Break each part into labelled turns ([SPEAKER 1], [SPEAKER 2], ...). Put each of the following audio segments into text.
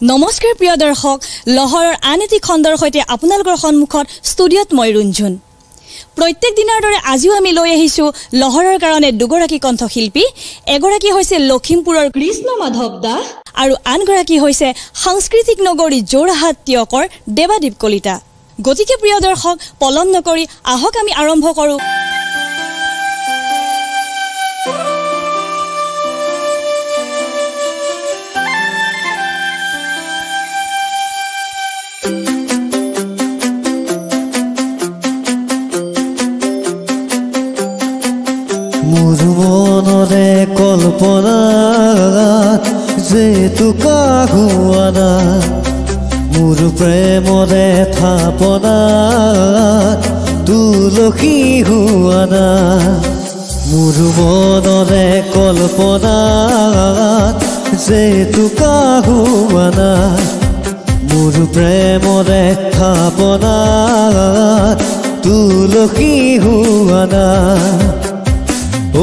[SPEAKER 1] নমস্কাৰ প্ৰিয় দৰ্শক লহৰৰ আন এটি খণ্ডৰ সৈতে আপোনালোকৰ সন্মুখত ষ্টুডিঅ'ত মই ৰুঞ্জুন প্ৰত্যেক দিনৰ দৰে আজিও আমি লৈ আহিছো লহৰৰ কাৰণে দুগৰাকী কণ্ঠশিল্পী এগৰাকী হৈছে লখিমপুৰৰ কৃষ্ণ মাধৱ দাস আৰু আনগৰাকী হৈছে সাংস্কৃতিক নগৰী যোৰহাট টিয়কৰ দেৱাদীপ কলিতা গতিকে প্ৰিয় দৰ্শক পলম নকৰি আহক আমি আৰম্ভ কৰোঁ
[SPEAKER 2] মনৰে কল্পনা যে কাহুৱানা মোৰ প্ৰেমৰে থাপনা তুলসী হোৱানা মোৰ মনৰে কল্পনা যে কাহুৱানা মোৰ প্ৰেমৰে থাপনা তুলসী হোৱানা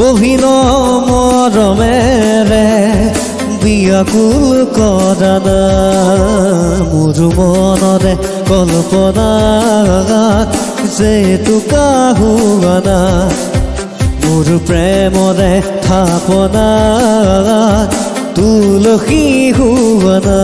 [SPEAKER 2] অভিনমৰমেৰে বিয়াকুল কৰানা মোৰ মনৰে কল্পনা যে কাহুৱানা মোৰ প্ৰেমৰে থাপনা তুলসী হোৱানা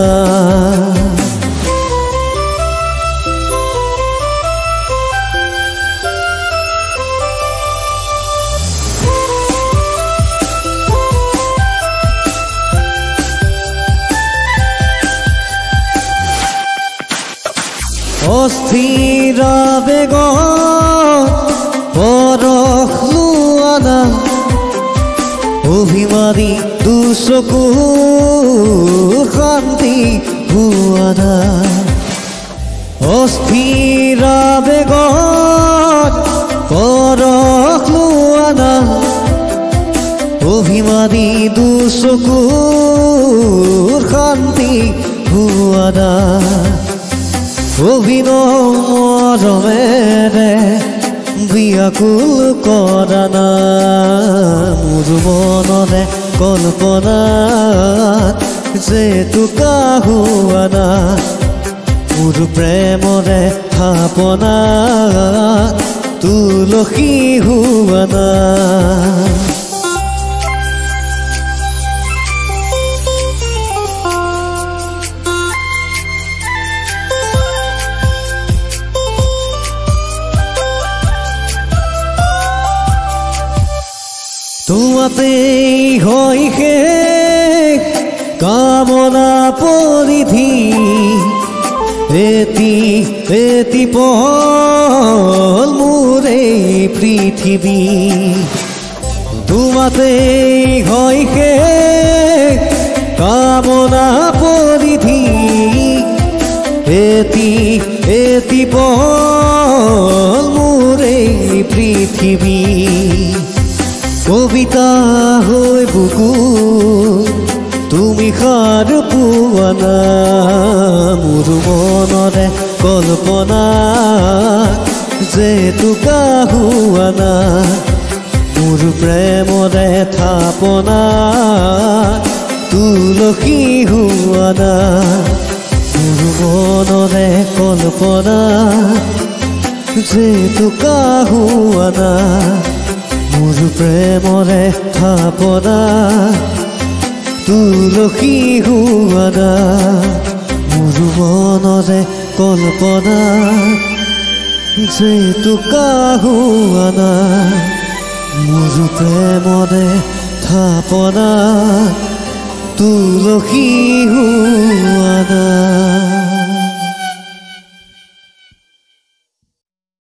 [SPEAKER 2] অস্থিৰ বেগত পৰশ লোৱানা অভিমানী দুচকু শান্তি হোৱানা অস্থিৰ বেগত পৰশ লোৱানা অভিমানী দুচকু শান্তি হোৱানা অভিনমৰমেৰে বিয়াকুল কৰানা মোৰ মনৰে কল্পনা যে কাহুৱানা মোৰ প্ৰেমৰে থাপনা তুলসী হোৱানা তোমাতেই হয় শেষ কামনা পৰিধি এটি পল মোৰ এই পৃথিৱী তোমাতেই হয় শেষ কামনা পৰিধি এটি পল মোৰ এই পৃথিৱী কবিতা হৈ বুকু তুমি সাৰ পোৱানা মোৰ মনৰে কল্পনা যে কাহুৱানা মোৰ প্ৰেমৰে থাপনা তুলসী হোৱানা মোৰ মনৰে কল্পনা যে কাহুৱানা মোৰ প্ৰেমৰে থাপনা তুলসী হোৱানা মোৰ মনৰে কল্পনা যে কাহুৱানা মোৰ প্ৰেমৰে থাপনা তুলসী হোৱানা